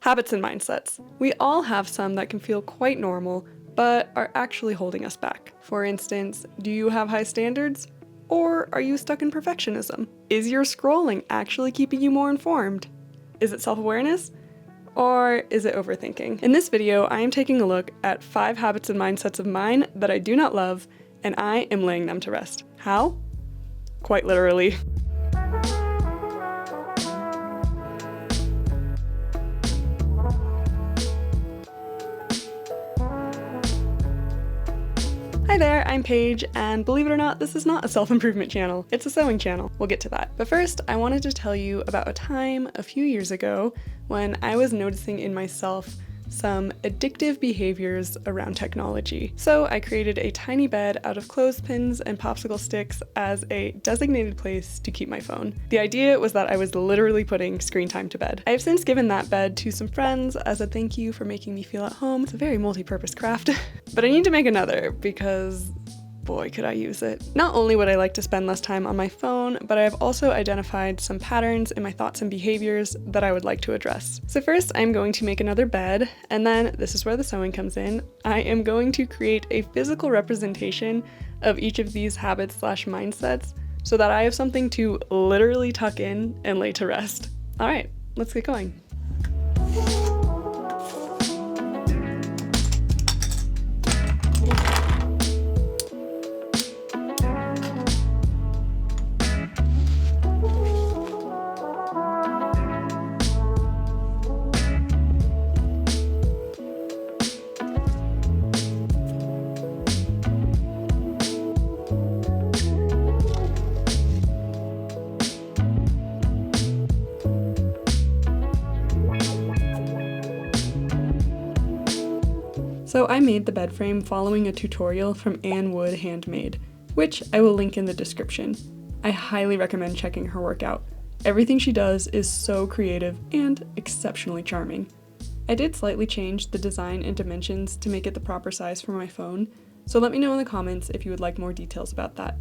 Habits and mindsets. We all have some that can feel quite normal, but are actually holding us back. For instance, do you have high standards? Or are you stuck in perfectionism? Is your scrolling actually keeping you more informed? Is it self-awareness? Or is it overthinking? In this video, I am taking a look at 5 habits and mindsets of mine that I do not love, and I am laying them to rest. How? Quite literally. Hi there, I'm Paige, and believe it or not, this is not a self-improvement channel. It's a sewing channel. We'll get to that. But first, I wanted to tell you about a time a few years ago when I was noticing in myself some addictive behaviors around technology. So I created a tiny bed out of clothespins and popsicle sticks as a designated place to keep my phone. The idea was that I was literally putting screen time to bed. I have since given that bed to some friends as a thank you for making me feel at home. It's a very multi-purpose craft. But I need to make another because boy, could I use it. Not only would I like to spend less time on my phone, but I have also identified some patterns in my thoughts and behaviors that I would like to address. So first, I'm going to make another bed, and then this is where the sewing comes in. I am going to create a physical representation of each of these habits/mindsets so that I have something to literally tuck in and lay to rest. All right, let's get going. So I made the bed frame following a tutorial from Anne Wood Handmade, which I will link in the description. I highly recommend checking her work out. Everything she does is so creative and exceptionally charming. I did slightly change the design and dimensions to make it the proper size for my phone, so let me know in the comments if you would like more details about that.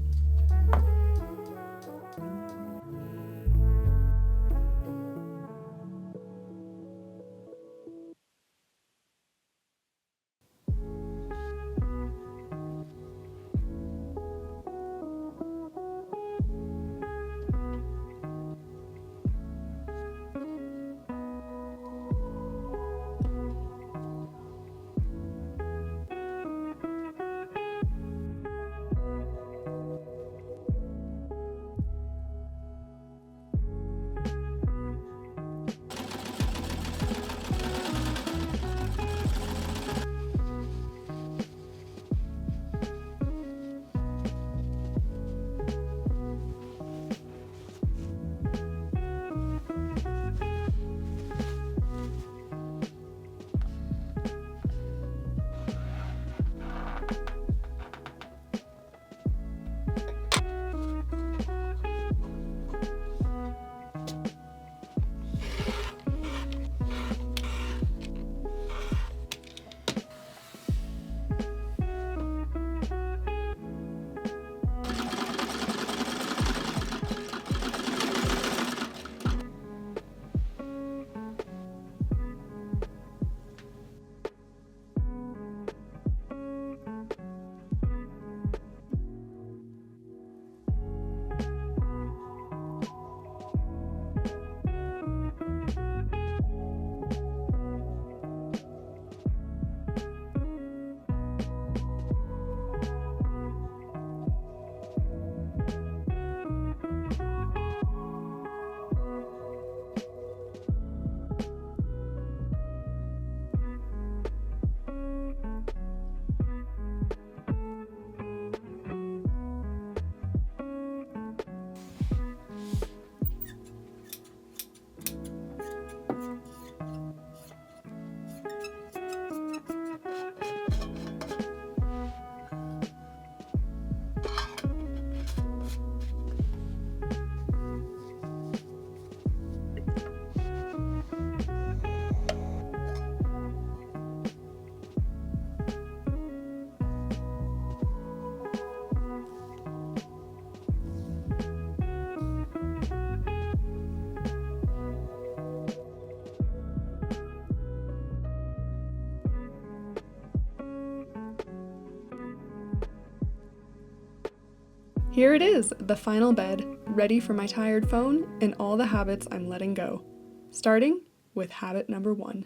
Here it is, the final bed, ready for my tired phone and all the habits I'm letting go. Starting with habit number 1.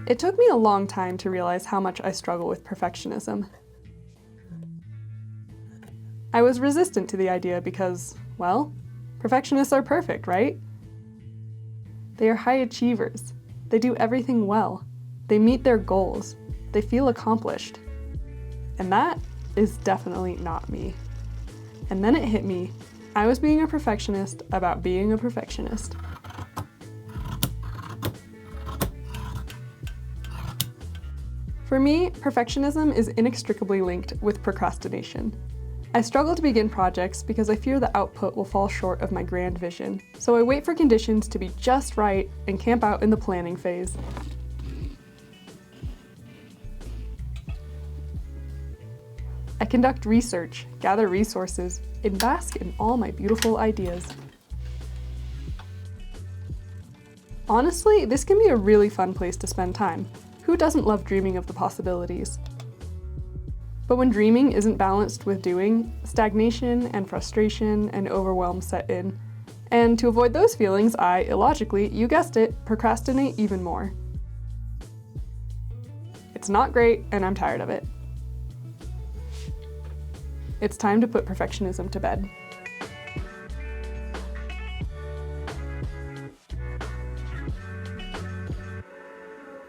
It took me a long time to realize how much I struggle with perfectionism. I was resistant to the idea because, well, perfectionists are perfect, right? They are high achievers. They do everything well. They meet their goals. They feel accomplished. And that is definitely not me. And then it hit me. I was being a perfectionist about being a perfectionist. For me, perfectionism is inextricably linked with procrastination. I struggle to begin projects because I fear the output will fall short of my grand vision. So I wait for conditions to be just right and camp out in the planning phase. I conduct research, gather resources, and bask in all my beautiful ideas. Honestly, this can be a really fun place to spend time. Who doesn't love dreaming of the possibilities? But when dreaming isn't balanced with doing, stagnation and frustration and overwhelm set in. And to avoid those feelings, I, illogically, you guessed it, procrastinate even more. It's not great, and I'm tired of it. It's time to put perfectionism to bed.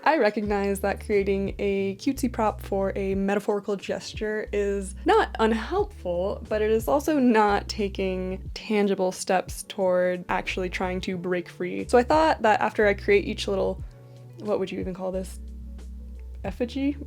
I recognize that creating a cutesy prop for a metaphorical gesture is not unhelpful, but it is also not taking tangible steps toward actually trying to break free. So I thought that after I create each little, what would you even call this? Effigy?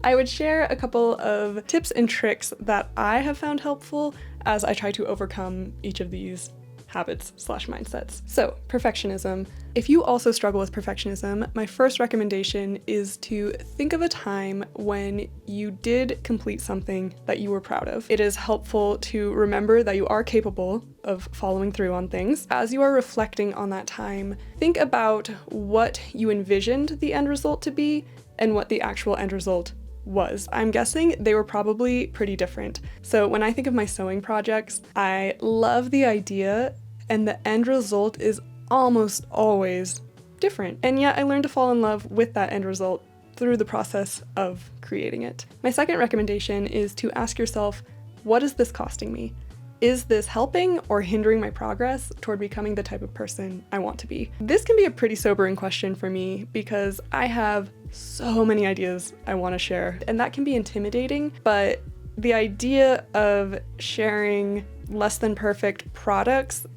I would share a couple of tips and tricks that I have found helpful as I try to overcome each of these habits/mindsets. So, perfectionism. If you also struggle with perfectionism, my first recommendation is to think of a time when you did complete something that you were proud of. It is helpful to remember that you are capable of following through on things. As you are reflecting on that time, think about what you envisioned the end result to be and what the actual end result was. I'm guessing they were probably pretty different. So when I think of my sewing projects, I love the idea and the end result is almost always different. And yet I learned to fall in love with that end result through the process of creating it. My second recommendation is to ask yourself, what is this costing me? Is this helping or hindering my progress toward becoming the type of person I want to be? This can be a pretty sobering question for me because I have so many ideas I want to share, and that can be intimidating, but the idea of sharing less than perfect products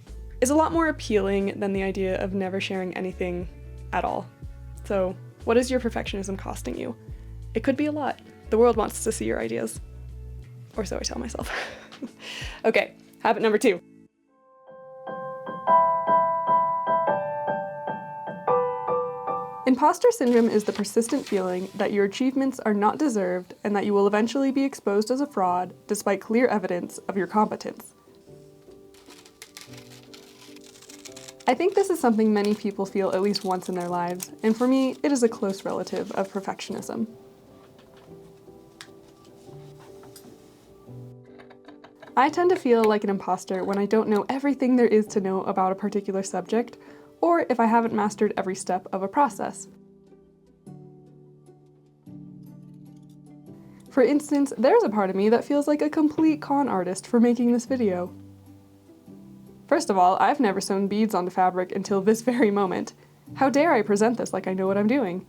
is a lot more appealing than the idea of never sharing anything at all. So, what is your perfectionism costing you? It could be a lot. The world wants to see your ideas. Or so I tell myself. Okay, habit number 2. Imposter syndrome is the persistent feeling that your achievements are not deserved and that you will eventually be exposed as a fraud despite clear evidence of your competence. I think this is something many people feel at least once in their lives, and for me, it is a close relative of perfectionism. I tend to feel like an imposter when I don't know everything there is to know about a particular subject, or if I haven't mastered every step of a process. For instance, there's a part of me that feels like a complete con artist for making this video. First of all, I've never sewn beads onto fabric until this very moment. How dare I present this like I know what I'm doing?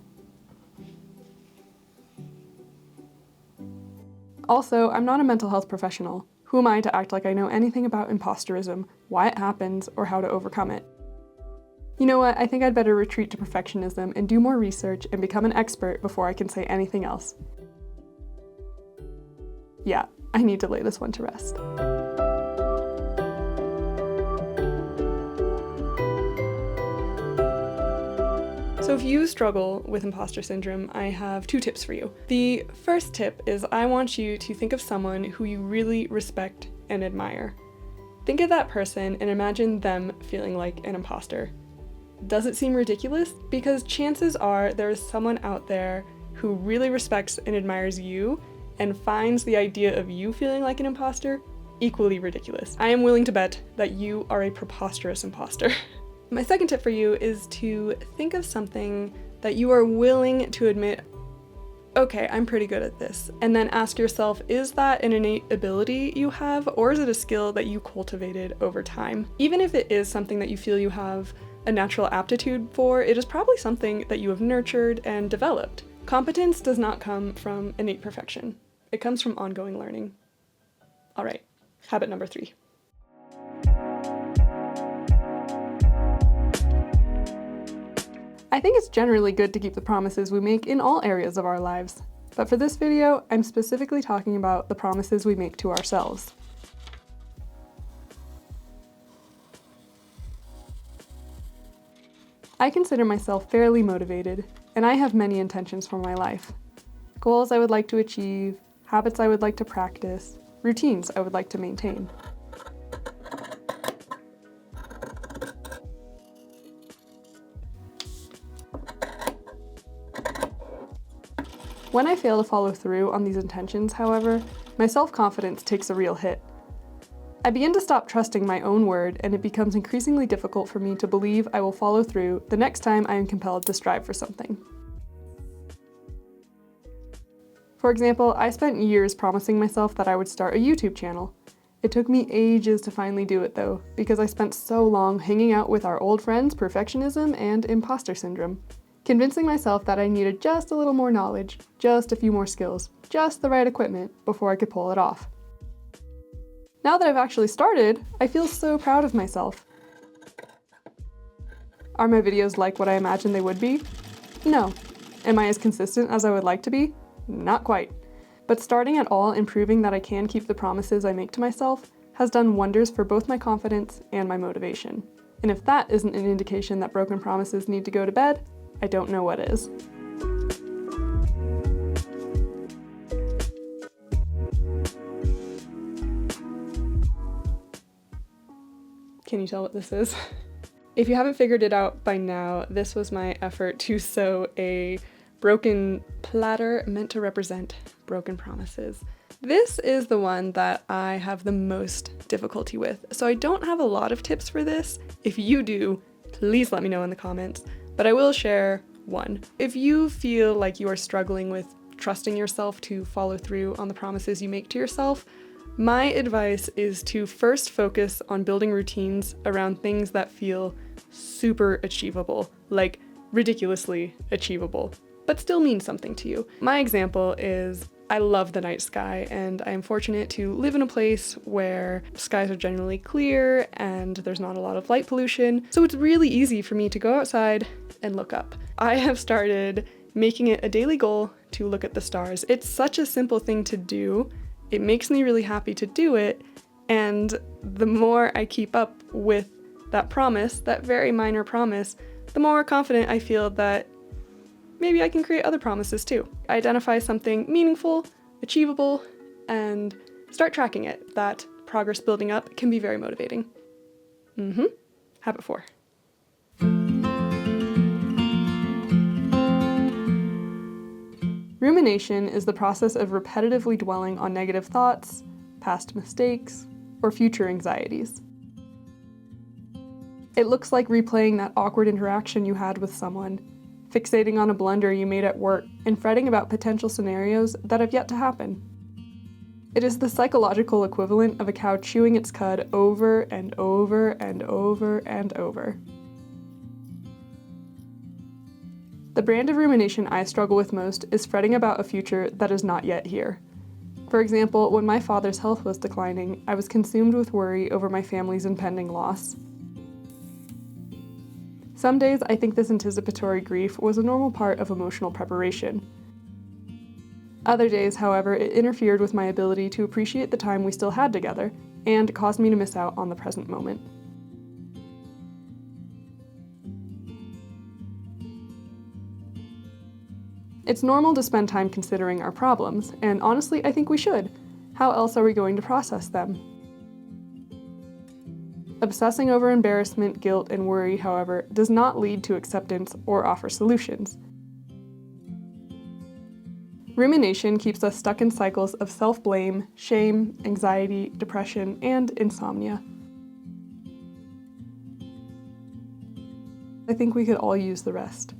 Also, I'm not a mental health professional. Who am I to act like I know anything about imposterism, why it happens, or how to overcome it? You know what, I think I'd better retreat to perfectionism and do more research and become an expert before I can say anything else. Yeah, I need to lay this one to rest. So if you struggle with imposter syndrome, I have 2 tips for you. The first tip is I want you to think of someone who you really respect and admire. Think of that person and imagine them feeling like an imposter. Does it seem ridiculous? Because chances are there is someone out there who really respects and admires you and finds the idea of you feeling like an imposter equally ridiculous. I am willing to bet that you are a preposterous imposter. My second tip for you is to think of something that you are willing to admit, okay, I'm pretty good at this. And then ask yourself, is that an innate ability you have, or is it a skill that you cultivated over time? Even if it is something that you feel you have a natural aptitude for, it is probably something that you have nurtured and developed. Competence does not come from innate perfection. It comes from ongoing learning. All right, habit number 3. I think it's generally good to keep the promises we make in all areas of our lives. But for this video, I'm specifically talking about the promises we make to ourselves. I consider myself fairly motivated, and I have many intentions for my life. Goals I would like to achieve, habits I would like to practice, routines I would like to maintain. When I fail to follow through on these intentions, however, my self-confidence takes a real hit. I begin to stop trusting my own word, and it becomes increasingly difficult for me to believe I will follow through the next time I am compelled to strive for something. For example, I spent years promising myself that I would start a YouTube channel. It took me ages to finally do it though, because I spent so long hanging out with our old friends Perfectionism and Imposter Syndrome, convincing myself that I needed just a little more knowledge, just a few more skills, just the right equipment before I could pull it off. Now that I've actually started, I feel so proud of myself. Are my videos like what I imagined they would be? No. Am I as consistent as I would like to be? Not quite. But starting at all and proving that I can keep the promises I make to myself has done wonders for both my confidence and my motivation. And if that isn't an indication that broken promises need to go to bed, I don't know what is. Can you tell what this is? If you haven't figured it out by now, this was my effort to sew a broken platter meant to represent broken promises. This is the one that I have the most difficulty with, so I don't have a lot of tips for this. If you do, please let me know in the comments, but I will share one. If you feel like you are struggling with trusting yourself to follow through on the promises you make to yourself, my advice is to first focus on building routines around things that feel super achievable, like ridiculously achievable, but still mean something to you. My example is I love the night sky, and I am fortunate to live in a place where skies are generally clear and there's not a lot of light pollution, so it's really easy for me to go outside and look up. I have started making it a daily goal to look at the stars. It's such a simple thing to do. It makes me really happy to do it, and the more I keep up with that promise, that very minor promise, the more confident I feel that maybe I can create other promises too. Identify something meaningful, achievable, and start tracking it. That progress building up can be very motivating. Habit 4. Rumination is the process of repetitively dwelling on negative thoughts, past mistakes, or future anxieties. It looks like replaying that awkward interaction you had with someone, fixating on a blunder you made at work, and fretting about potential scenarios that have yet to happen. It is the psychological equivalent of a cow chewing its cud over and over and over and over. The brand of rumination I struggle with most is fretting about a future that is not yet here. For example, when my father's health was declining, I was consumed with worry over my family's impending loss. Some days I think this anticipatory grief was a normal part of emotional preparation. Other days, however, it interfered with my ability to appreciate the time we still had together and caused me to miss out on the present moment. It's normal to spend time considering our problems, and honestly, I think we should. How else are we going to process them? Obsessing over embarrassment, guilt, and worry, however, does not lead to acceptance or offer solutions. Rumination keeps us stuck in cycles of self-blame, shame, anxiety, depression, and insomnia. I think we could all use the rest.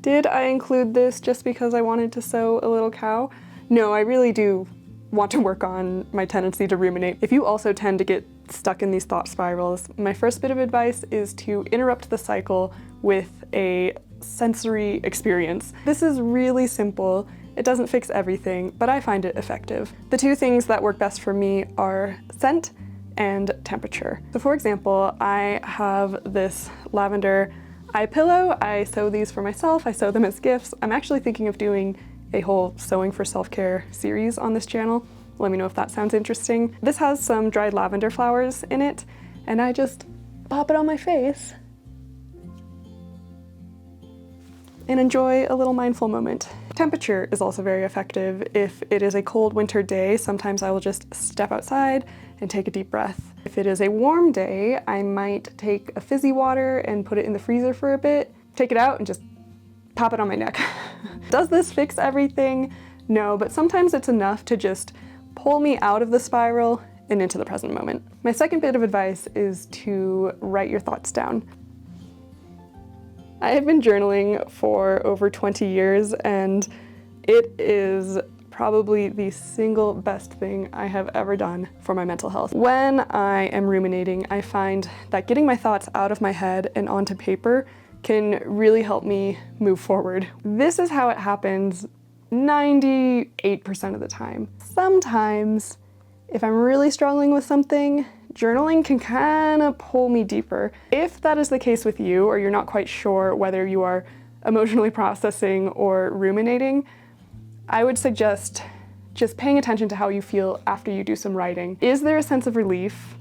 Did I include this just because I wanted to sew a little cow? No, I really do want to work on my tendency to ruminate. If you also tend to get stuck in these thought spirals, my first bit of advice is to interrupt the cycle with a sensory experience. This is really simple. It doesn't fix everything, but I find it effective. The two things that work best for me are scent and temperature. So for example, I have this lavender eye pillow. I sew these for myself. I sew them as gifts. I'm actually thinking of doing a whole sewing for self-care series on this channel. Let me know if that sounds interesting. This has some dried lavender flowers in it, and I just pop it on my face and enjoy a little mindful moment. Temperature is also very effective. If it is a cold winter day, sometimes I will just step outside and take a deep breath. If it is a warm day, I might take a fizzy water and put it in the freezer for a bit, take it out and just pop it on my neck. Does this fix everything? No, but sometimes it's enough to just pull me out of the spiral and into the present moment. My second bit of advice is to write your thoughts down. I have been journaling for over 20 years, and it is probably the single best thing I have ever done for my mental health. When I am ruminating, I find that getting my thoughts out of my head and onto paper can really help me move forward. This is how it happens 98% of the time. Sometimes, if I'm really struggling with something, journaling can kind of pull me deeper. If that is the case with you, or you're not quite sure whether you are emotionally processing or ruminating, I would suggest just paying attention to how you feel after you do some writing. Is there a sense of relief,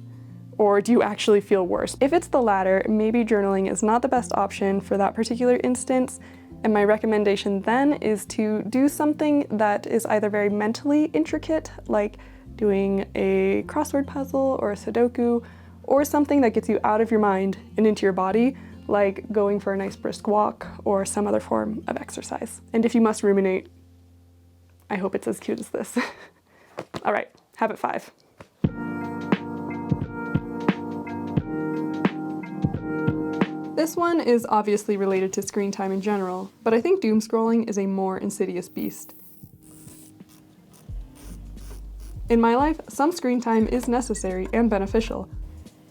or do you actually feel worse? If it's the latter, maybe journaling is not the best option for that particular instance, and my recommendation then is to do something that is either very mentally intricate, like doing a crossword puzzle or a Sudoku, or something that gets you out of your mind and into your body, like going for a nice brisk walk or some other form of exercise. And if you must ruminate, I hope it's as cute as this. All right, habit 5. This one is obviously related to screen time in general, but I think doom scrolling is a more insidious beast. In my life, some screen time is necessary and beneficial.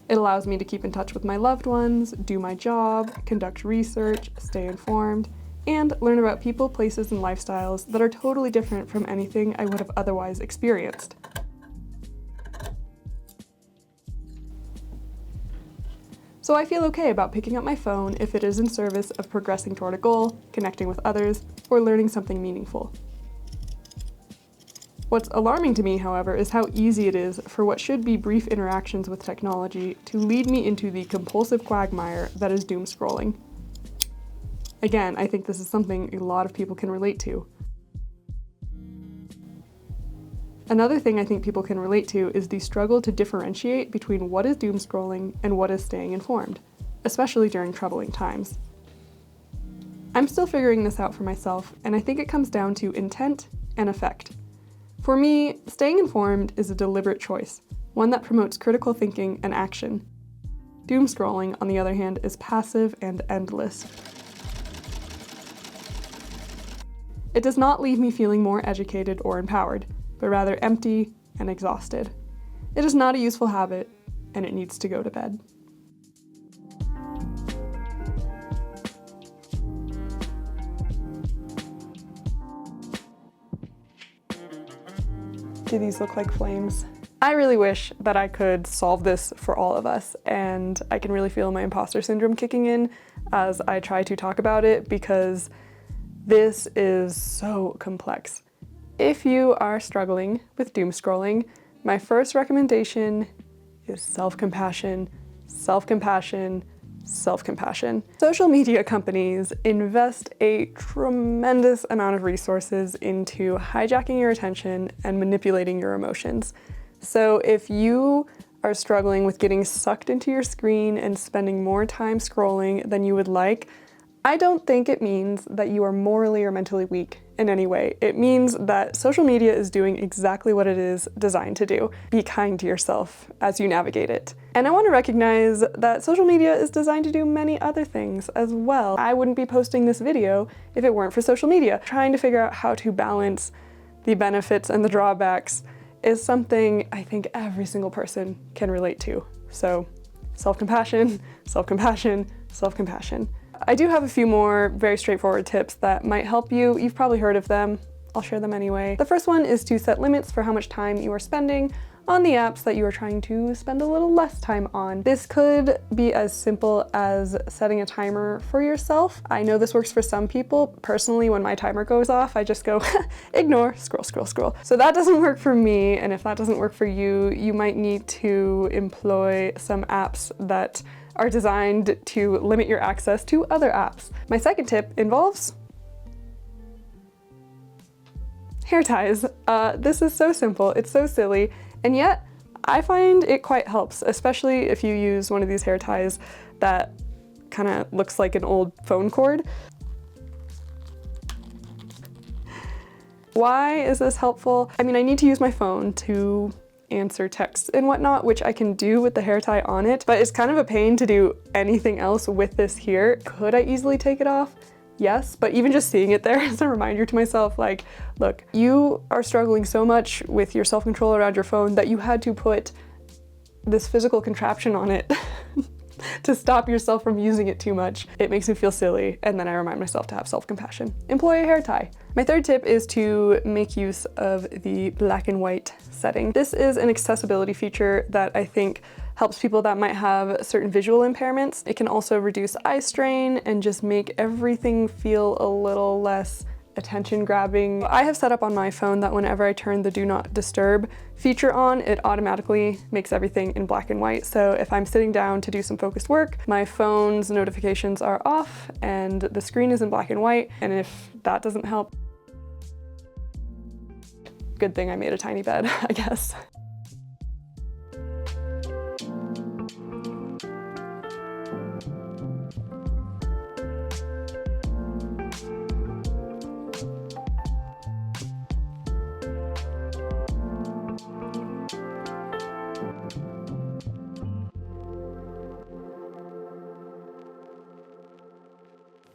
It allows me to keep in touch with my loved ones, do my job, conduct research, stay informed, and learn about people, places, and lifestyles that are totally different from anything I would have otherwise experienced. So I feel okay about picking up my phone if it is in service of progressing toward a goal, connecting with others, or learning something meaningful. What's alarming to me, however, is how easy it is for what should be brief interactions with technology to lead me into the compulsive quagmire that is doom scrolling. Again, I think this is something a lot of people can relate to. Another thing I think people can relate to is the struggle to differentiate between what is doom scrolling and what is staying informed, especially during troubling times. I'm still figuring this out for myself, and I think it comes down to intent and effect. For me, staying informed is a deliberate choice, one that promotes critical thinking and action. Doom scrolling, on the other hand, is passive and endless. It does not leave me feeling more educated or empowered, but rather empty and exhausted. It is not a useful habit, and it needs to go to bed. Do these look like flames? I really wish that I could solve this for all of us, and I can really feel my imposter syndrome kicking in as I try to talk about it, because this is so complex. If you are struggling with doom scrolling, my first recommendation is self-compassion, self-compassion, self-compassion. Social media companies invest a tremendous amount of resources into hijacking your attention and manipulating your emotions. So if you are struggling with getting sucked into your screen and spending more time scrolling than you would like, I don't think it means that you are morally or mentally weak in any way. It means that social media is doing exactly what it is designed to do. Be kind to yourself as you navigate it. And I want to recognize that social media is designed to do many other things as well. I wouldn't be posting this video if it weren't for social media. Trying to figure out how to balance the benefits and the drawbacks is something I think every single person can relate to. So self-compassion, self-compassion, self-compassion. I do have a few more very straightforward tips that might help you. You've probably heard of them. I'll share them anyway. The first one is to set limits for how much time you are spending on the apps that you are trying to spend a little less time on. This could be as simple as setting a timer for yourself. I know this works for some people. Personally, when my timer goes off, I just go, ignore, scroll, scroll, scroll. So that doesn't work for me, and if that doesn't work for you, you might need to employ some apps that are designed to limit your access to other apps. My second tip involves hair ties. This is so simple, it's so silly, and yet I find it quite helps, especially if you use one of these hair ties that kind of looks like an old phone cord. Why is this helpful? I mean, I need to use my phone to answer texts and whatnot, which I can do with the hair tie on it, but it's kind of a pain to do anything else with this here. Could I easily take it off? Yes, but even just seeing it there is a reminder to myself, like, look, you are struggling so much with your self-control around your phone that you had to put this physical contraption on it to stop yourself from using it too much. It makes me feel silly, and then I remind myself to have self-compassion. Employ a hair tie. My third tip is to make use of the black and white setting. This is an accessibility feature that I think helps people that might have certain visual impairments. It can also reduce eye strain and just make everything feel a little less attention grabbing. I have set up on my phone that whenever I turn the do not disturb feature on, it automatically makes everything in black and white. So if I'm sitting down to do some focused work, my phone's notifications are off and the screen is in black and white. And if that doesn't help, good thing I made a tiny bed, I guess.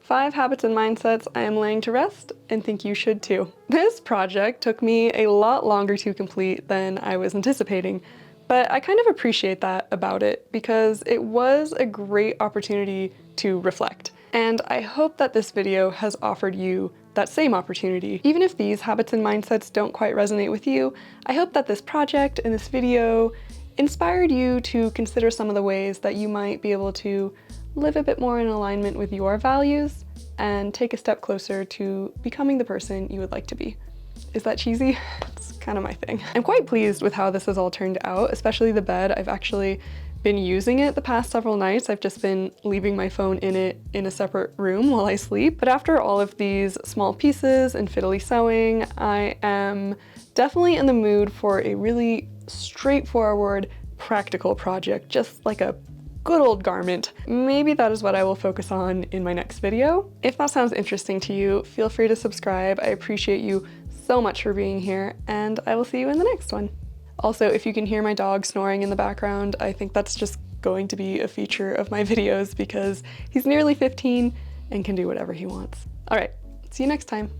Five habits and mindsets I am laying to rest and think you should too. This project took me a lot longer to complete than I was anticipating, but I kind of appreciate that about it because it was a great opportunity to reflect. And I hope that this video has offered you that same opportunity. Even if these habits and mindsets don't quite resonate with you, I hope that this project and this video inspired you to consider some of the ways that you might be able to live a bit more in alignment with your values and take a step closer to becoming the person you would like to be. Is that cheesy? It's kind of my thing. I'm quite pleased with how this has all turned out, especially the bed. I've actually been using it the past several nights. I've just been leaving my phone in it in a separate room while I sleep. But after all of these small pieces and fiddly sewing, I am definitely in the mood for a really straightforward, practical project, just like a good old garment. Maybe that is what I will focus on in my next video. If that sounds interesting to you, feel free to subscribe. I appreciate you so much for being here, and I will see you in the next one. Also, if you can hear my dog snoring in the background, I think that's just going to be a feature of my videos because he's nearly 15 and can do whatever he wants. All right, see you next time.